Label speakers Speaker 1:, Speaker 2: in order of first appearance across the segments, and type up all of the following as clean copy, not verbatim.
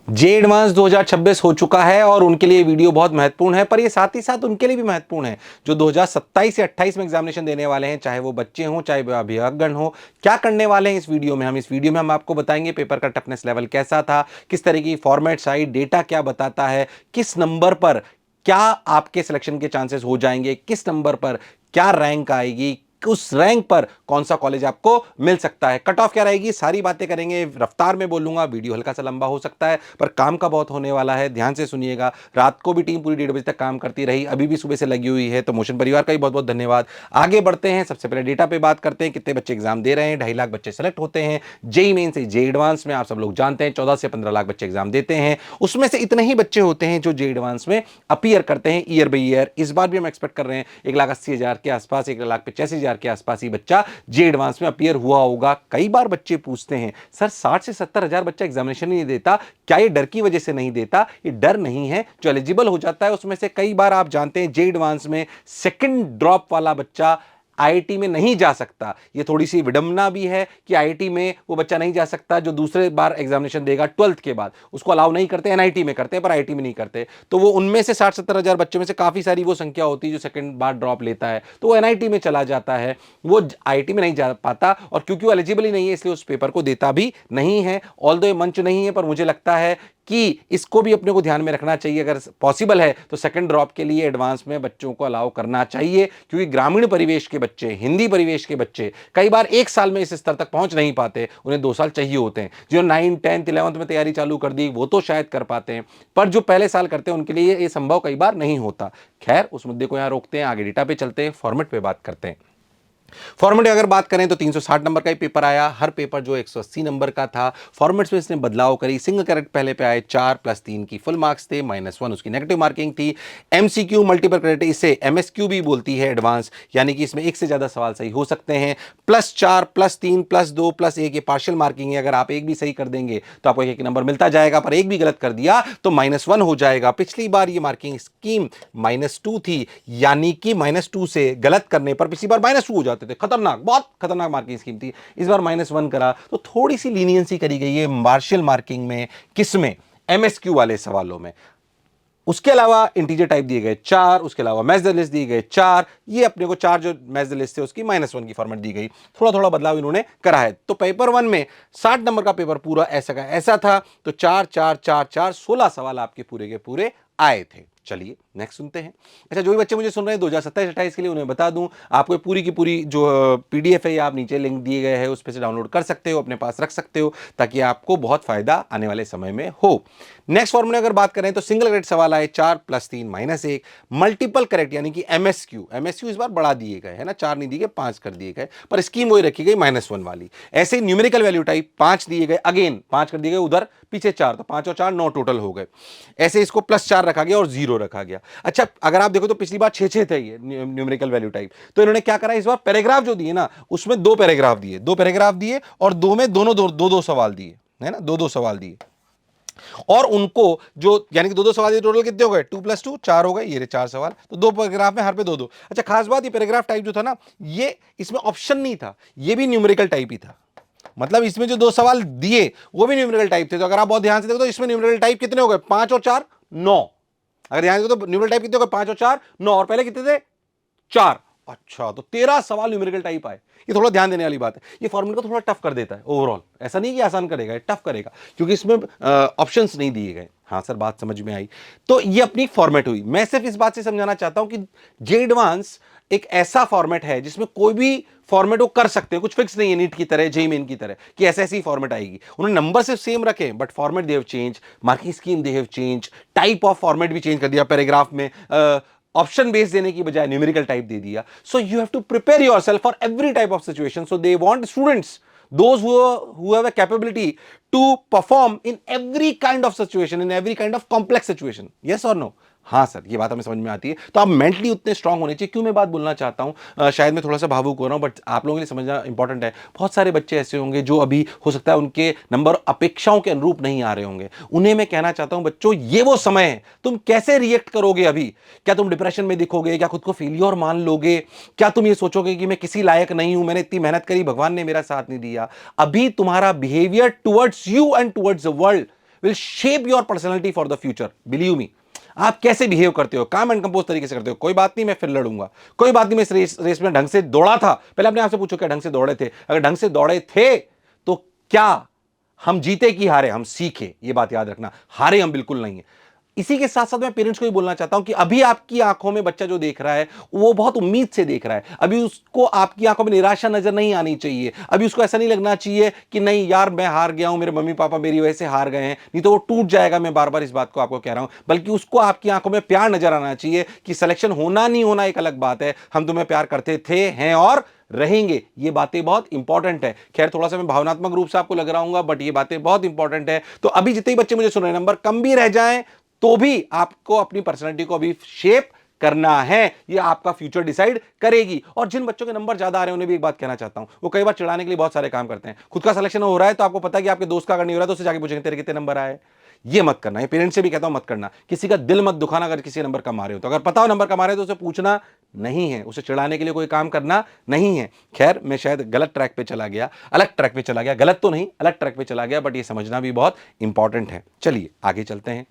Speaker 1: जे advance 2026 हो चुका है और उनके लिए वीडियो बहुत महत्वपूर्ण है, पर ये साथ ही साथ उनके लिए भी महत्वपूर्ण है जो 2027 या 28 में एग्जामिनेशन देने वाले हैं, चाहे वो बच्चे हों चाहे वो अभिभावकगण हो। क्या करने वाले हैं इस वीडियो में, इस वीडियो में हम आपको बताएंगे पेपर का टफनेस लेवल कैसा था, किस तरह की फॉर्मेट्स आई, डेटा क्या बताता है, किस नंबर पर क्या आपके सिलेक्शन के चांसेस हो जाएंगे, किस नंबर पर क्या रैंक आएगी, उस रैंक पर कौन सा कॉलेज आपको मिल सकता है, कट ऑफ क्या रहेगी, सारी बातें करेंगे। रफ्तार में बोलूंगा, वीडियो हल्का सा लंबा हो सकता है पर काम का बहुत होने वाला है, ध्यान से सुनिएगा। रात को भी टीम पूरी 1:30 बजे तक काम करती रही, अभी भी सुबह से लगी हुई है, तो मोशन परिवार का भी बहुत बहुत धन्यवाद। आगे बढ़ते हैं, सबसे पहले डेटा पे बात करते हैं, कितने बच्चे एग्जाम दे रहे हैं। 2.5 लाख बच्चे सेलेक्ट होते हैं जेई मेन से जे एडवांस में, आप सब लोग जानते हैं 14 से 15 लाख बच्चे एग्जाम देते हैं, उसमें से इतने ही बच्चे होते हैं जो जे एडवांस में अपीयर करते हैं ईयर बाई ईयर। इस बार भी हम एक्सपेक्ट कर रहे हैं 1,80,000 के आसपास, 1,85,000 के आसपास ही बच्चा जे एडवांस में अपीयर हुआ होगा। कई बार बच्चे पूछते हैं सर 60 से 70 हजार बच्चा एग्जामिनेशन नहीं देता, क्या ये डर की वजह से नहीं देता? ये डर नहीं है, जो एलिजिबल हो जाता है उसमें से कई बार आप जानते हैं जे एडवांस में सेकंड ड्रॉप वाला बच्चा आईआईटी में नहीं जा सकता। ये थोड़ी सी विडंबना भी है कि आईआईटी में वो बच्चा नहीं जा सकता जो दूसरे बार एग्जामिनेशन देगा 12th के बाद, उसको अलाउ नहीं करते, एनआईटी में करते हैं पर आईआईटी में नहीं करते। तो वो उनमें से 60-70 हजार बच्चों में से काफी सारी वो संख्या होती है जो सेकंड बार ड्रॉप लेता है, तो वो एनआईटी में चला जाता है, वो आईआईटी में नहीं जा पाता, और क्योंकि वो एलिजिबल ही नहीं है इसलिए उस पेपर को देता भी नहीं है। ऑल्दो ये मंच नहीं है, पर मुझे लगता है कि इसको भी अपने को ध्यान में रखना चाहिए। अगर पॉसिबल है तो सेकंड ड्रॉप के लिए एडवांस में बच्चों को अलाउ करना चाहिए, क्योंकि ग्रामीण परिवेश के बच्चे, हिंदी परिवेश के बच्चे कई बार एक साल में इस स्तर तक पहुंच नहीं पाते, उन्हें 2 साल चाहिए होते हैं। जो 9, 10th, 11th में तैयारी चालू कर दी वो तो शायद कर पाते हैं, पर जो पहले साल करते हैं उनके लिए ये संभव कई बार नहीं होता। खैर, उस मुद्दे को यहां रोकते हैं, आगे डेटा पे चलते हैं, फॉर्मेट पे बात करते हैं। फॉर्मेट अगर बात करें तो 360 नंबर का ही पेपर आया, हर पेपर जो 180 नंबर का था। फॉर्मेट्स में इसने बदलाव करी, सिंगल करेक्ट पहले पे आए 4 + 3 की फुल मार्क्स थे, -1 उसकी नेगेटिव मार्किंग थी। एमसीक्यू मल्टीपल करेक्ट, इसे एमएसक्यू भी बोलती है एडवांस, यानी कि इसमें एक से ज्यादा सवाल सही हो सकते हैं। +4 +3 +2 +1 ये पार्शियल मार्किंग है, अगर आप एक भी सही कर देंगे तो आपको एक नंबर मिलता जाएगा, पर एक भी गलत कर दिया तो -1 हो जाएगा। पिछली बार ये मार्किंग स्कीम -2 थी, यानी कि -2 से गलत करने पर पिछली बार -2 हो जाते थे, खतरनाक, बहुत खतरनाक मार्किंग स्कीम थी। इस बार -1 करा तो थोड़ी सी लीनियंसी करी गई है पार्शियल मार्किंग में, किसमें, एमएसक्यू वाले सवालों में। उसके अलावा इंटीजर टाइप दिए गए 4, उसके अलावा मैच द लिस्ट दिए गए 4, ये अपने को 4 जो मैच द लिस्ट थे उसकी -1 की फॉर्मेट दी गई। थोड़ा थोड़ा बदलाव इन्होंने करा है। तो पेपर 1 में 60 नंबर का पेपर पूरा ऐसा का ऐसा था, तो 4 4 4 4 16 सवाल आपके पूरे के पूरे आए थे। चलिए नेक्स्ट सुनते हैं। अच्छा, जो भी बच्चे मुझे सुन रहे हैं 2027-28 के लिए, उन्हें बता दूं, आपको पूरी की पूरी जो पीडीएफ है या आप नीचे लिंक दिए गए हैं उस पर से डाउनलोड कर सकते हो, अपने पास रख सकते हो, ताकि आपको बहुत फायदा आने वाले समय में हो। नेक्स्ट फॉर्मूले अगर बात करें तो सिंगल करेक्ट सवाल आए 4 + 3 -1, मल्टीपल करेक्ट यानी कि एमएसक्यू इस बार बढ़ा दिए गए है ना, 4 नहीं दिए गए, 5 कर दिए गए, पर स्कीम वही रखी गई -1 वाली। ऐसे न्यूमेरिकल वैल्यू टाइप 5 दिए गए, अगेन 5 कर दिए गए, उधर पीछे 4, तो 5 और 4 9 टोटल हो गए। ऐसे इसको +4 रखा गया और 0 रखा गया। अच्छा, अगर आप देखो तो पिछली बार 6 थे ये न्यूमेरिकल वैल्यू टाइप, तो इन्होंने क्या करा, इस बार पैराग्राफ जो दिए ना उसमें 2 पैराग्राफ दिए और 2 में दोनों 2 सवाल दिए, है ना, 2 सवाल दिए, और उनको जो यानी कि 2 सवाल दिए, टोटल कितने हो गए, 2 + 2 4 हो गए, ये 4 सवाल, तो 2 पैराग्राफ में हर पे 2। अच्छा, खास बात, ये पैराग्राफ टाइप जो था ना, ये इसमें ऑप्शन नहीं था, ये भी न्यूमेरिकल टाइप ही था। मतलब इसमें जो 2 सवाल दिए वो भी न्यूमेरिकल टाइप थे। तो अगर आप बहुत ध्यान से देखो तो इसमें न्यूमेरिकल टाइप कितने हो गए, 5 और 4 9। अगर ध्यान से देखो तो न्यूमेरिकल टाइप कितने हो गए, 5 और 4 9, और पहले कितने थे, 4। अच्छा, तो 13 सवाल न्यूमेरिकल टाइप आए। ये थोड़ा ध्यान देने वाली बात है, ये फॉर्मूला को थोड़ा टफ कर देता है ओवरऑल, ऐसा नहीं कि आसान करेगा, ये टफ करेगा, क्योंकि इसमें ऑप्शंस नहीं दिए गए। हाँ सर, बात समझ में आई। तो ये अपनी फॉर्मेट हुई। मैं सिर्फ इस बात से समझाना चाहता हूं कि जे एडवांस एक ऐसा फॉर्मेट है जिसमें कोई भी फॉर्मेट वो कर सकते हैं, कुछ फिक्स नहीं है, नीट की तरह, जेईई मेन की तरह कि ऐसे ऐसी फॉर्मेट आएगी। उन्होंने नंबर सिर्फ सेम रखे, but format they have change, marking scheme they have change, type of format भी चेंज कर दिया। पैराग्राफ में ऑप्शन बेस्ड देने की बजाय न्यूमेरिकल टाइप दे दिया। So you have to prepare yourself for every type of situation. So they want students, those who have a capability to perform in every kind of situation, in every kind of complex situation. Yes or no? हाँ sir, ये बात हमें समझ में आती है। तो आप मेंटली उतने स्ट्रांग होने चाहिए। क्यों मैं बात बोलना चाहता हूँ, शायद मैं थोड़ा सा भावुक हो रहा हूँ, बट आप लोगों के लिए समझना इंपॉर्टेंट है। बहुत सारे बच्चे ऐसे होंगे जो अभी हो सकता है उनके नंबर अपेक्षाओं के अनुरूप नहीं आ रहे होंगे। उन्हें मैं कहना चाहता हूँ, बच्चों ये वो समय है, तुम कैसे रिएक्ट करोगे अभी? क्या तुम डिप्रेशन में दिखोगे? क्या खुद को फेलियर मान लोगे? क्या तुम ये सोचोगे कि मैं किसी लायक नहीं हूं, मैंने इतनी मेहनत करी, भगवान ने मेरा साथ नहीं दिया? अभी तुम्हारा behaviour towards you and towards the world will shape your personality for the future. Believe me, आप कैसे बिहेव करते हो, काम एंड कंपोज तरीके से करते हो। कोई बात नहीं, मैं फिर लड़ूंगा, कोई बात नहीं, मैं इस रेस में ढंग से दौड़ा था। पहले अपने आप से पूछो, क्या ढंग से दौड़े थे? अगर ढंग से दौड़े थे तो क्या हम जीते कि हारे? हम सीखे, ये बात याद रखना, हारे हम बिल्कुल नहीं है। इसी के साथ साथ मैं पेरेंट्स को ही बोलना चाहता हूं कि अभी आपकी आंखों में बच्चा जो देख रहा है वो बहुत उम्मीद से देख रहा है। अभी उसको आपकी आंखों में निराशा नजर नहीं आनी चाहिए। अभी उसको ऐसा नहीं लगना चाहिए कि नहीं यार मैं हार गया हूं, मेरे मम्मी पापा मेरी वजह से हार गए हैं, नहीं तो वो टूट जाएगा। मैं बार बार इस बात को आपको कह रहा हूं, बल्कि उसको आपकी आंखों में प्यार नजर आना चाहिए कि सिलेक्शन होना नहीं होना एक अलग बात है, हम तुम्हें प्यार करते थे, हैं और रहेंगे। ये बातें बहुत इंपॉर्टेंट है। खैर थोड़ा सा मैं भावनात्मक रूप से आपको लग रहा हूं, बट ये बातें बहुत इंपॉर्टेंट है। तो अभी जितने बच्चे मुझे सुन रहे हैं, नंबर कम भी रह जाएं तो भी आपको अपनी पर्सनैलिटी को अभी शेप करना है। ये आपका फ्यूचर डिसाइड करेगी। और जिन बच्चों के नंबर ज्यादा आ रहे हैं उन्हें भी एक बात कहना चाहता हूं, वो कई बार चिढ़ाने के लिए बहुत सारे काम करते हैं। खुद का सिलेक्शन हो रहा है तो आपको पता है कि आपके दोस्त का अगर नहीं हो रहा है तो उससे जाके पूछेंगे तेरे कितने नंबर आए। ये मत करना, ये पेरेंट्स से भी कहता हूं मत करना। किसी का दिल मत दुखाना अगर किसी नंबर कम आ रहे हो तो। अगर पता हो नंबर कम आ रहे हो तो उसे पूछना नहीं है, उसे चिढ़ाने के लिए कोई काम करना नहीं है। खैर मैं शायद गलत ट्रैक पे चला गया, अलग ट्रैक पे चला गया, गलत तो नहीं अलग ट्रैक पे चला गया, बट ये समझना भी बहुत इंपॉर्टेंट है। चलिए आगे चलते हैं।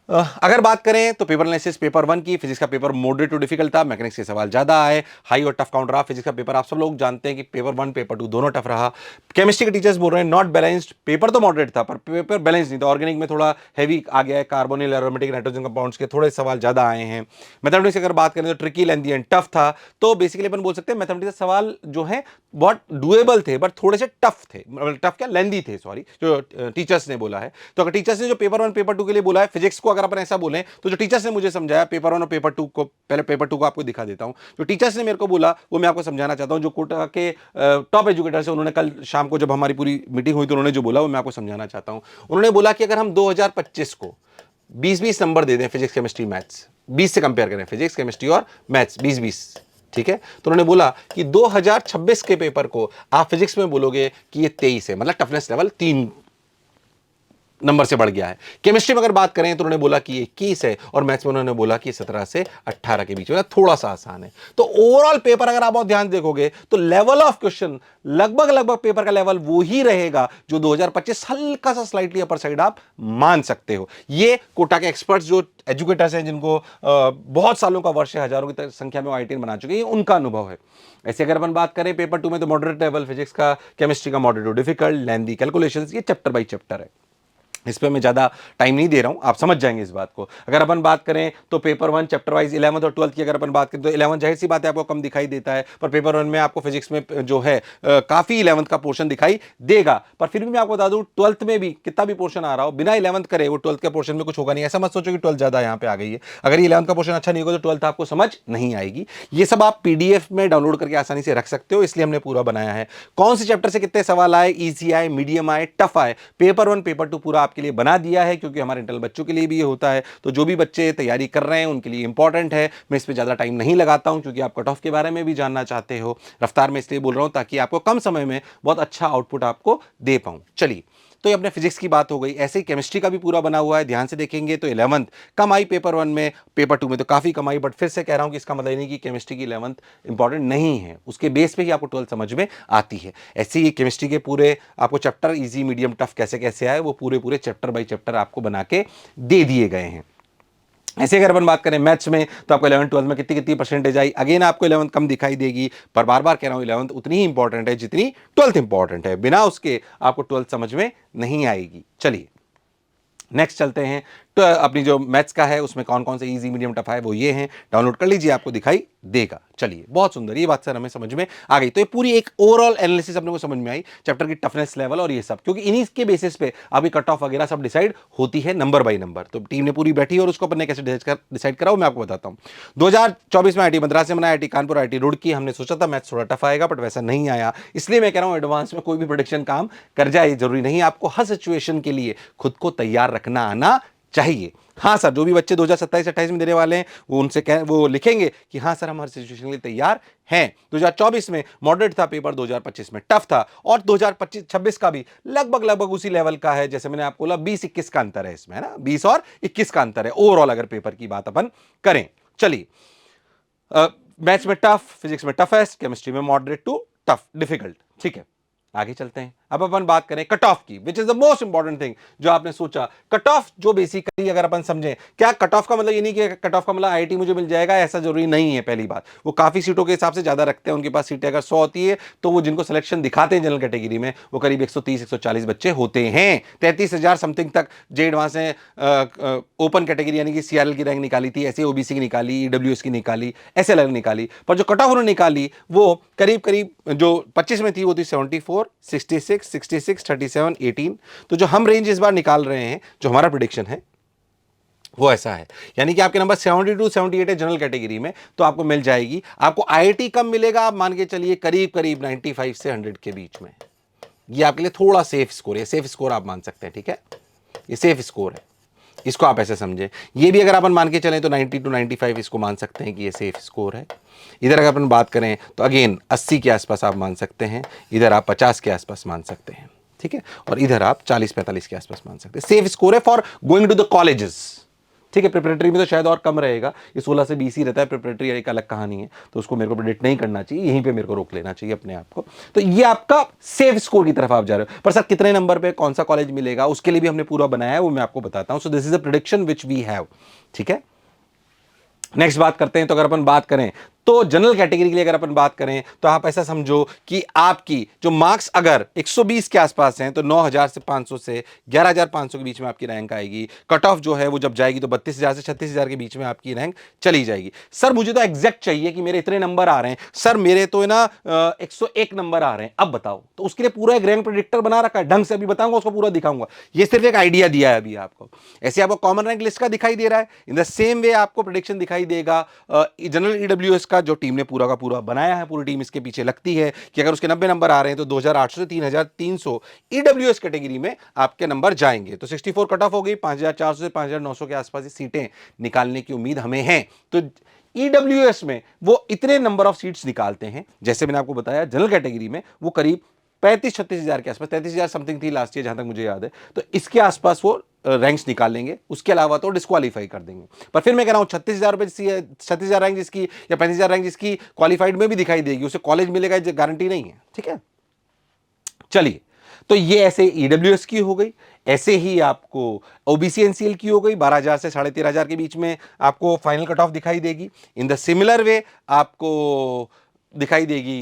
Speaker 1: अगर बात करें तो पेपर एनालिसिस पेपर 1 की, फिजिक्स का पेपर मॉडरेट टू डिफिकल्ट था, मैकेनिक्स के सवाल ज्यादा आए, हाई और टफ काउंट रहा। फिजिक्स का पेपर आप सब लोग जानते हैं कि पेपर 1 पेपर 2 दोनों टफ रहा। केमिस्ट्री के टीचर्स बोल रहे हैं नॉट बैलेंस्ड, पेपर तो मॉडरेट था पर पेपर बैलेंस नहीं था। ऑर्गेनिक में थोड़ा हैवी आ गया है, कार्बोनिल एरोमेटिक नाइट्रोजन कंपाउंड्स के थोड़े सवाल ज्यादा आए हैं। मैथमेटिक्स अगर बात करें तो ट्रिकी लेंथी एंड टफ था। तो बेसिकली अपन बोल सकते हैं मैथमेटिक्स के सवाल जो है बहुत डुएबल थे बट थोड़े से टफ थे, टफ क्या लेंथी थे, सॉरी, जो टीचर्स ने बोला है। तो अगर टीचर्स ने जो पेपर 1 पेपर 2 के लिए बोला है, फिजिक्स को अगर अपन ऐसा बोलें तो जो टीचर्स ने मुझे समझाया पेपर 1 और पेपर 2 को, पहले पेपर 2 को आपको दिखा देता हूं। जो टीचर्स ने मेरे को बोला वो मैं आपको समझाना चाहता हूं। जो कोटा के टॉप एजुकेटर्स हैं उन्होंने कल शाम को जब हमारी पूरी मीटिंग हुई तो उन्होंने जो बोला वो मैं आपको समझाना चाहता हूं। उन्होंने बोला कि अगर हम 2025 को 20-20 नंबर दे दें फिजिक्स केमिस्ट्री मैथ्स, 20 से कंपेयर करें फिजिक्स केमिस्ट्री और मैथ्स 20-20, ठीक है, तो उन्होंने बोला कि 2026 के पेपर को आप फिजिक्स में बोलोगे कि ये 23 है, मतलब टफनेस लेवल 3 नंबर से बढ़ गया है। केमिस्ट्री में अगर बात करें तो उन्होंने बोला कि 21 है और मैथ्स में उन्होंने बोला कि 17 से 18 के बीच में, थोड़ा सा आसान है। तो ओवरऑल पेपर अगर आप बहुत ध्यान देखोगे तो लेवल ऑफ क्वेश्चन लगभग पेपर का लेवल वो ही रहेगा जो 2025, हल्का सा स्लाइटली अपर साइड आप मान सकते हो। ये कोटा के एक्सपर्ट्स जो एजुकेटर्स हैं जिनको बहुत सालों का वर्ष है, हजारों की संख्या में आईटीएन बना चुके हैं, उनका अनुभव है। ऐसे अगर अपन बात करें पेपर 2 में तो मॉडरेट लेवल फिजिक्स का, केमिस्ट्री का moderate to difficult, lengthy calculations, ये चैप्टर बाय चैप्टर है। इस पे मैं ज़्यादा टाइम नहीं दे रहा हूं, आप समझ जाएंगे इस बात को। अगर अपन बात करें तो पेपर 1 चैप्टर वाइज 11th और 12th की अगर अपन बात करें तो 11th जाहिर सी बात है आपको कम दिखाई देता है, पर पेपर 1 में आपको फिजिक्स में जो है काफ़ी 11th का पोर्शन दिखाई देगा। पर फिर भी मैं आपको बता दूं 12th में भी कितना भी पोर्शन आ रहा हो, बिना 11th करे वो 12th के पोर्शन में कुछ होगा नहीं। ऐसा मत सोचो कि 12th ज़्यादा यहाँ पे आ गई है। अगर ये 11th का पोर्शन अच्छा नहीं होगा तो 12th आपको समझ नहीं आएगी। ये सब आप पीडीएफ में डाउनलोड करके आसानी से रख सकते हो, इसलिए हमने पूरा बनाया है। कौन से चैप्टर से कितने सवाल आए, ईजी आए, मीडियम आए, टफ आए, पेपर 1 पेपर 2 पूरा आपके लिए बना दिया है, क्योंकि हमारे इंटरनल बच्चों के लिए भी ये होता है। तो जो भी बच्चे तैयारी कर रहे हैं उनके लिए इंपॉर्टेंट है। मैं इस पे ज्यादा टाइम नहीं लगाता हूं क्योंकि आप कट ऑफ के बारे में भी जानना चाहते हो। रफ्तार में इसलिए बोल रहा हूं ताकि आपको कम समय में बहुत अच्छा आउटपुट आपको दे पाऊं। चलिए, तो ये अपने फिजिक्स की बात हो गई। ऐसे ही केमिस्ट्री का भी पूरा बना हुआ है, ध्यान से देखेंगे तो 11th कम आई पेपर 1 में, पेपर 2 में तो काफी कम आई, बट फिर से कह रहा हूं कि इसका मतलब नहीं कि केमिस्ट्री की 11th इंपॉर्टेंट नहीं है, उसके बेस पे ही आपको 12th समझ में आती है। ऐसे ही केमिस्ट्री के पूरे आपको चैप्टर इजी मीडियम टफ कैसे कैसे आए वो पूरे चैप्टर बाई चैप्टर आपको बना के दे दिए गए हैं। ऐसे अगर अपन बात करें मैथ्स में तो आपको 11th 12th में कितनी कितनी परसेंटेज आई, अगेन आपको 11th कम दिखाई देगी, पर बार बार कह रहा हूं 11th उतनी ही इंपॉर्टेंट है जितनी 12th इंपॉर्टेंट है। बिना उसके आपको 12th समझ में नहीं आएगी। चलिए नेक्स्ट चलते हैं। तो अपनी जो मैथ्स का है उसमें कौन कौन से इजी मीडियम टफ है वो ये हैं, डाउनलोड कर लीजिए, आपको दिखाई देगा। चलिए बहुत सुंदर, ये बात सर हमें समझ में आ गई। तो ये पूरी एक ओवरऑल एनालिसिस अपने को समझ में आई, चैप्टर की टफनेस लेवल और ये सब, क्योंकि इन्हीं के बेसिस पे आपकी कट ऑफ वगैरह सब डिसाइड होती है नंबर बाय नंबर। तो टीम ने पूरी बैठी और उसको अपन ने कैसे डिसाइड करा वो मैं आपको बताता हूँ। 2024 में आईटी मद्रास से बना, आईटी कानपुर, आईटी रुड़की। हमने सोचा था मैथ्स थोड़ा टफ आएगा बट वैसा नहीं आया, इसलिए मैं कह रहा हूँ एडवांस में कोई भी प्रोडिक्शन काम कर जाए, जरूरी नहीं, आपको हर सिचुएशन के लिए खुद को तैयार रखना आना चाहिए। हाँ सर, जो भी बच्चे 2027-28 में देने वाले हैं वो उनसे वो लिखेंगे कि हाँ सर हम हर सिचुएशन के लिए तैयार हैं। 2024 में मॉडरेट था पेपर, 2025 में टफ था, और 2025-26 का भी लगभग उसी लेवल का है। जैसे मैंने आपको बोला 20-21 का अंतर है इसमें, है ना, 20 और 21 का अंतर है ओवरऑल अगर पेपर की बात अपन करें। चलिए, मैथ्स में टफ, फिजिक्स में टफेस्ट, केमिस्ट्री में मॉडरेट टू टफ डिफिकल्ट, ठीक है, आगे चलते हैं। अब अपन बात करें कट ऑफ की, which is the most important thing जो आपने सोचा। कट ऑफ जो बेसिकली अगर अपन समझें, क्या कट ऑफ का मतलब ये नहीं कि कट ऑफ का मतलब आईआईटी मुझे मिल जाएगा, ऐसा जरूरी नहीं है। पहली बात, वो काफी सीटों के हिसाब से ज्यादा रखते हैं, उनके पास सीटें अगर 100 होती है तो वो जिनको सिलेक्शन दिखाते हैं जनरल कैटेगरी में वो करीब 130-140 बच्चे होते हैं। 33,000 समथिंग तक जे एडवांस ने ओपन कैटेगरी यानी कि सीआरएल की रैंक निकाली थी, ऐसे ओबीसी की निकाली, ईडब्ल्यूएस की निकाली, ऐसे अलग निकाली। पर जो कट ऑफ उन्होंने निकाली वो करीब करीब जो 25 में थी वो थी 74, 66, 66, 37, 18। तो जो हम रेंज इस बार निकाल रहे हैं, जो हमारा प्रिडिक्शन है वो ऐसा है, यानी कि आपके नंबर 72 78 है जनरल कैटेगरी में, तो आपको मिल जाएगी। आपको आईआईटी कम मिलेगा, आप मान के चलिए करीब करीब 95 से 100 के बीच में। ये आपके लिए थोड़ा सेफ स्कोर है, सेफ स्कोर आप मान सकते हैं, ठीक है, ये सेफ स्कोर है, इसको आप ऐसे समझें। ये भी अगर अपन मान के चलें तो 90 to 95 इसको मान सकते हैं कि ये सेफ स्कोर है। इधर अगर अपन बात करें तो अगेन 80 के आसपास आप मान सकते हैं, इधर आप 50 के आसपास मान सकते हैं, ठीक है, और इधर आप 40-45 के आसपास मान सकते हैं। सेफ स्कोर है for going to the colleges, ठीक है। प्रिपरेटरी में तो शायद और कम रहेगा, ये 16 से 20 ही रहता है, प्रिपरेटरी एक अलग कहानी है, तो उसको मेरे को प्रेडिक्ट नहीं करना चाहिए, यहीं पे मेरे को रोक लेना चाहिए अपने आप को। तो ये आपका सेफ स्कोर की तरफ आप जा रहे हो। पर सर कितने नंबर पे कौन सा कॉलेज मिलेगा उसके लिए भी हमने पूरा बनाया है, वो मैं आपको बताता हूं। So this is a prediction which we have, ठीक है। नेक्स्ट बात करते हैं, तो अगर अपन बात करें तो जनरल कैटेगरी के लिए अगर अपन बात करें तो आप ऐसा समझो कि आपकी जो मार्क्स अगर 120 के आसपास हैं तो 9,000 से 500 से 11,500 के बीच में आपकी रैंक आएगी। कट ऑफ जो है वो जब जाएगी तो 32,000 से 36,000 के बीच में आपकी रैंक चली जाएगी। सर मुझे तो एग्जैक्ट चाहिए कि मेरे इतने नंबर आ रहे हैं, सर मेरे तो है ना 101 नंबर आ रहे हैं, अब बताओ। तो उसके लिए पूरा एक रैंक प्रेडिक्टर बना रखा है, ढंग से अभी बताऊंगा, उसको पूरा दिखाऊंगा। ये सिर्फ एक आइडिया दिया है अभी आपको, ऐसे आपको कॉमन रैंक लिस्ट का दिखाई दे रहा है, इन द सेम वे आपको प्रेडिक्शन दिखाई देगा जनरल ईडब्ल्यूएस का, जो टीम ने पूरा का पूरा बनाया है, पूरी टीम इसके पीछे लगती है कि अगर उसके 90 नंबर आ रहे हैं तो 2,800 से 3,300 ईडब्ल्यूएस कैटेगरी में आपके नंबर जाएंगे। तो 64 कट ऑफ हो गई, 5,400 से 5,900 के आसपास सीटें निकालने की उम्मीद हमें है। तो ईडब्ल्यूएस में वो इतने नंबर ऑफ सीट्स निकालते हैं, जैसे मैंने आपको बताया जनरल कैटेगरी में वो करीब 35-36 हजार के आसपास, 33,000 समथिंग थी लास्ट ईयर जहां तक मुझे याद है, तो इसके आसपास वो रैंक्स निकाल लेंगे। उसके अलावा तो डिस्क्वालीफाई कर देंगे। पर फिर मैं कह रहा हूं 36,000 रुपए 36,000 रैंक जिसकी या 35,000 रैंक जिसकी क्वालिफाइड में भी दिखाई देगी, उसे कॉलेज मिलेगा गारंटी नहीं है, ठीक है। चलिए, तो ये ऐसे ईडब्ल्यूएस की हो गई, ऐसे ही आपको ओबीसी एनसीएल की हो गई, 12,000 से 13,500 के बीच में आपको फाइनल कट ऑफ दिखाई देगी। इन द सिमिलर वे आपको दिखाई देगी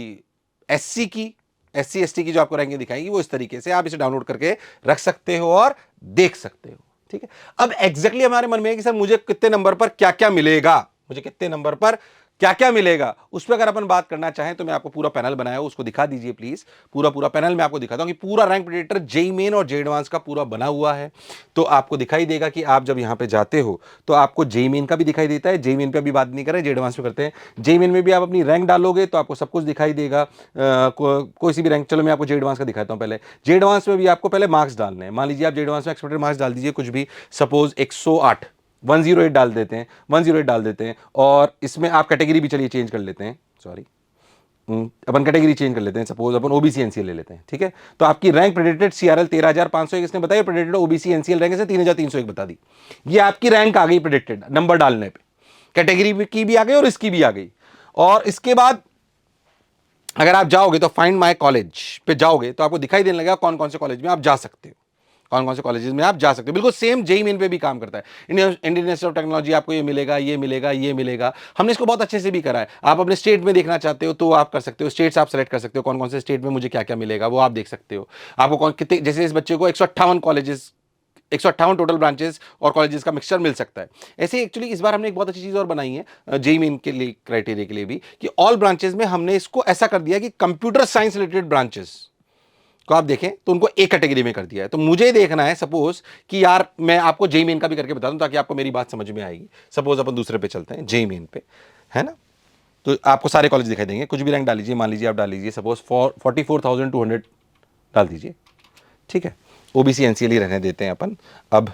Speaker 1: एससी की, एससी एसटी की जो आपको रैंकिंग दिखाएगी वो इस तरीके से, आप इसे डाउनलोड करके रख सकते हो और देख सकते हो, ठीक है। अब एग्जैक्टली हमारे मन में है कि सर मुझे कितने नंबर पर क्या क्या मिलेगा, मुझे कितने नंबर पर क्या क्या मिलेगा, उस पर अगर अपन बात करना चाहें तो मैं आपको पूरा पैनल बनाया हूं, उसको दिखा दीजिए प्लीज। पूरा पैनल मैं आपको दिखाता हूं कि पूरा रैंक प्रेडिक्टर जेईई मेन और जेईई एडवांस का पूरा बना हुआ है। तो आपको दिखाई देगा कि आप जब यहां पे जाते हो तो आपको जेईई मेन का भी दिखाई देता है। जेईई मेन पे अभी बात नहीं कर रहे, जेईई एडवांस पे करते हैं। जेईई मेन में भी आप अपनी रैंक डालोगे तो आपको सब कुछ दिखाई देगा, कोई सी भी रैंक। चलो मैं आपको जेईई एडवांस का दिखाता हूं। पहले जेईई एडवांस में भी आपको पहले मार्क्स डालने हैं। मान लीजिए आप जेईई एडवांस में एक्सपेक्टेड मार्क्स डाल दीजिए कुछ भी, सपोज 108, 108 डाल देते हैं, 108 डाल देते हैं। और इसमें आप कैटेगरी भी चलिए चेंज कर लेते हैं, सॉरी अपन कैटेगरी चेंज कर लेते हैं, सपोज अपन ओबीसी एनसीएल ले लेते हैं, ठीक है। तो आपकी रैंक प्रेडिक्टेड सीआरएल 13,501 इसने बताया, प्रेडिक्टेड ओबीसी एनसीएल रैंक से 3,301 बता दी। ये आपकी रैंक आ गई प्रेडिक्टेड नंबर डालने पे, कैटेगरी की भी आ गई और इसकी भी आ गई। और इसके बाद अगर आप जाओगे तो फाइंड माय कॉलेज पे जाओगे तो आपको दिखाई देने लगेगा कौन कौन से कॉलेज में आप जा सकते हो, कौन कौन से कॉलेजेस में आप जा सकते हो। बिल्कुल सेम जेईई मेन पे भी काम करता है। इंडियन इंस्टीट्यूट ऑफ टेक्नोलॉजी आपको ये मिलेगा, ये मिलेगा, ये मिलेगा। हमने इसको बहुत अच्छे से भी करा है। आप अपने स्टेट में देखना चाहते हो तो आप कर सकते हो, स्टेट्स आप सेलेक्ट कर सकते हो, कौन कौन से स्टेट में मुझे क्या क्या मिलेगा वो आप देख सकते हो। आपको कौन कितने, जैसे इस बच्चे को 158 कॉलेजेस, 158 टोटल ब्रांचेस और कॉलेजेस का मिक्सचर मिल सकता है। ऐसे एक्चुअली इस बार हमने एक बहुत अच्छी चीज और बनाई है जेईई मेन के लिए, क्राइटेरिया के लिए भी, कि ऑल ब्रांचेस में हमने इसको ऐसा कर दिया कि कंप्यूटर साइंस रिलेटेड ब्रांचेस को आप देखें तो उनको एक कैटेगरी में कर दिया है। तो मुझे देखना है सपोज कि यार मैं आपको जेईई मेन का भी करके बता दूं ताकि आपको मेरी बात समझ में आएगी। सपोज अपन दूसरे पे चलते हैं, जेईई मेन पे, है ना। तो आपको सारे कॉलेज दिखाई देंगे, कुछ भी रैंक डाल लीजिए, मान लीजिए आप डाल लीजिए सपोज 44,200 डाल दीजिए, ठीक है। ओबीसी एनसीएल ही रहने देते हैं अपन। अब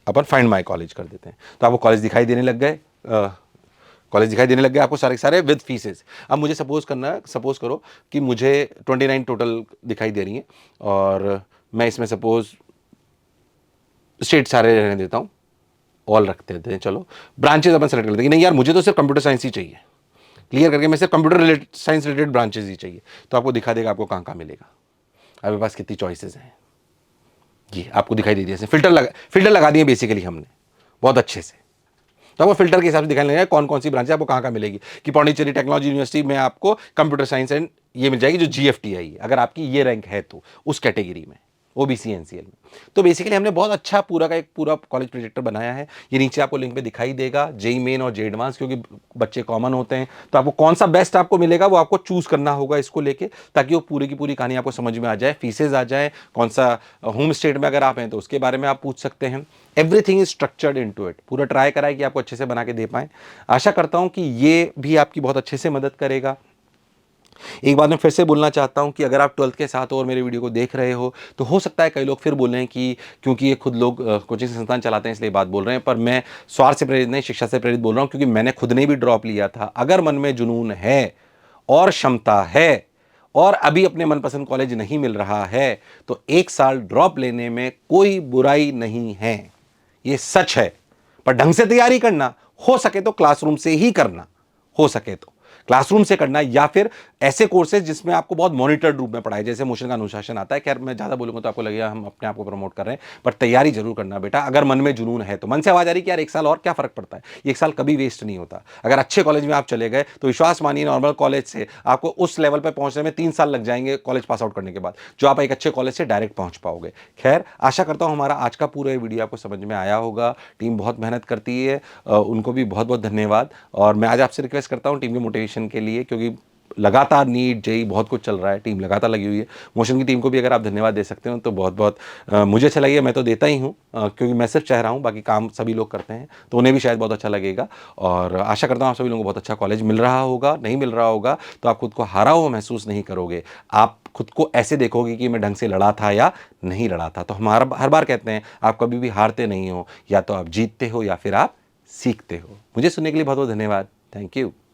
Speaker 1: अपन फाइंड माय कॉलेज कर देते हैं, तो आपको कॉलेज दिखाई देने लग गए, कॉलेज दिखाई देने लग गए आपको सारे सारे विद फीसेस। अब मुझे सपोज करो कि मुझे 29 टोटल दिखाई दे रही हैं और मैं इसमें सपोज स्टेट सारे रहने देता हूँ, ऑल रखते हैं, चलो ब्रांचेस अपन सेलेक्ट कर देंगे। नहीं यार मुझे तो सिर्फ कंप्यूटर साइंस ही चाहिए, क्लियर करके मैं सिर्फ कंप्यूटर साइंस रिलेटेड ब्रांचेस ही चाहिए। तो आपको दिखा देगा आपको कहाँ कहाँ मिलेगा। आपके पास कितनी चॉइसेस हैं, जी आपको दिखाई दे दिया। फिल्टर लगा दिए बेसिकली हमने बहुत अच्छे से। तो आपको फिल्टर के हिसाब से दिखाने लगेगा कौन कौन सी ब्रांच है आपको कहाँ मिलेगी, कि पौंडीचेरी टेक्नोलॉजी यूनिवर्सिटी में आपको कंप्यूटर साइंस एंड ये मिल जाएगी जो GFTI है, अगर आपकी ये रैंक है तो उस कैटेगरी में, OBC NCL में। तो बेसिकली हमने बहुत अच्छा पूरा का एक पूरा कॉलेज प्रोजेक्टर बनाया है। ये नीचे आपको लिंक पे दिखाई देगा, JEE मेन और JEE एडवांस, क्योंकि बच्चे कॉमन होते हैं तो आपको कौन सा बेस्ट आपको मिलेगा वो आपको चूज करना होगा इसको लेके, ताकि वो पूरी की पूरी कहानी आपको समझ में आ जाए, फीसेज आ जाए, कौन सा होम स्टेट में अगर आप हैं तो उसके बारे में आप पूछ सकते हैं। Everything is structured into it, पूरा ट्राई कराए कि आपको अच्छे से बना के दे पाएं। आशा करता हूं कि ये भी आपकी बहुत अच्छे से मदद करेगा। एक बात मैं फिर से बोलना चाहता हूं कि अगर आप 12th के साथ और मेरे वीडियो को देख रहे हो तो हो सकता है कई लोग फिर बोलें कि क्योंकि ये खुद लोग कोचिंग संस्थान चलाते हैं इसलिए बात बोल रहे हैं, पर मैं स्वार्थ से प्रेरित नहीं, शिक्षा से प्रेरित बोल रहा हूं, क्योंकि मैंने खुद ने भी ड्रॉप लिया था। अगर मन में जुनून है और क्षमता है और अभी अपने मनपसंद कॉलेज नहीं मिल रहा है तो 1 साल ड्रॉप लेने में कोई बुराई नहीं है, ये सच है। पर ढंग से तैयारी करना, हो सके तो क्लासरूम से ही करना, हो सके तो क्लासरूम से करना, या फिर ऐसे कोर्सेज जिसमें आपको बहुत मॉनिटर्ड रूप में पढ़ाए, जैसे मोशन का अनुशासन आता है। खैर मैं ज़्यादा बोलूँगा तो आपको लगेगा हम अपने आप को प्रमोट कर रहे हैं, पर तैयारी जरूर करना बेटा। अगर मन में जुनून है तो, मन से आवाज आ रही कि यार 1 साल और क्या फर्क पड़ता है, 1 साल कभी वेस्ट नहीं होता। अगर अच्छे कॉलेज में आप चले गए तो विश्वास मानिए नॉर्मल कॉलेज से आपको उस लेवल पर पहुंचने में 3 साल लग जाएंगे कॉलेज पास आउट करने के बाद, जो आप एक अच्छे कॉलेज से डायरेक्ट पहुंच पाओगे। खैर आशा करता हूं हमारा आज का पूरा वीडियो आपको समझ में आया होगा। टीम बहुत मेहनत करती है, उनको भी बहुत बहुत धन्यवाद। और मैं आज आपसे रिक्वेस्ट करता हूं टीम के मोटिवेशन के लिए, क्योंकि लगातार नीट JEE बहुत कुछ चल रहा है, टीम लगातार लगी हुई है। मोशन की टीम को भी अगर आप धन्यवाद दे सकते हो तो बहुत बहुत मुझे अच्छा लगेगा। मैं तो देता ही हूँ क्योंकि मैं सिर्फ चाह रहा हूँ, बाकी काम सभी लोग करते हैं तो उन्हें भी शायद बहुत अच्छा लगेगा। और आशा करता हूँ आप सभी लोगों को बहुत अच्छा कॉलेज मिल रहा होगा। नहीं मिल रहा होगा तो आप खुद को हारा हुआ महसूस नहीं करोगे, आप खुद को ऐसे देखोगे कि मैं ढंग से लड़ा था या नहीं लड़ा था। तो हम हर बार कहते हैं आप कभी भी हारते नहीं हो, या तो आप जीतते हो या फिर आप सीखते हो। मुझे सुनने के लिए बहुत बहुत धन्यवाद। Thank you.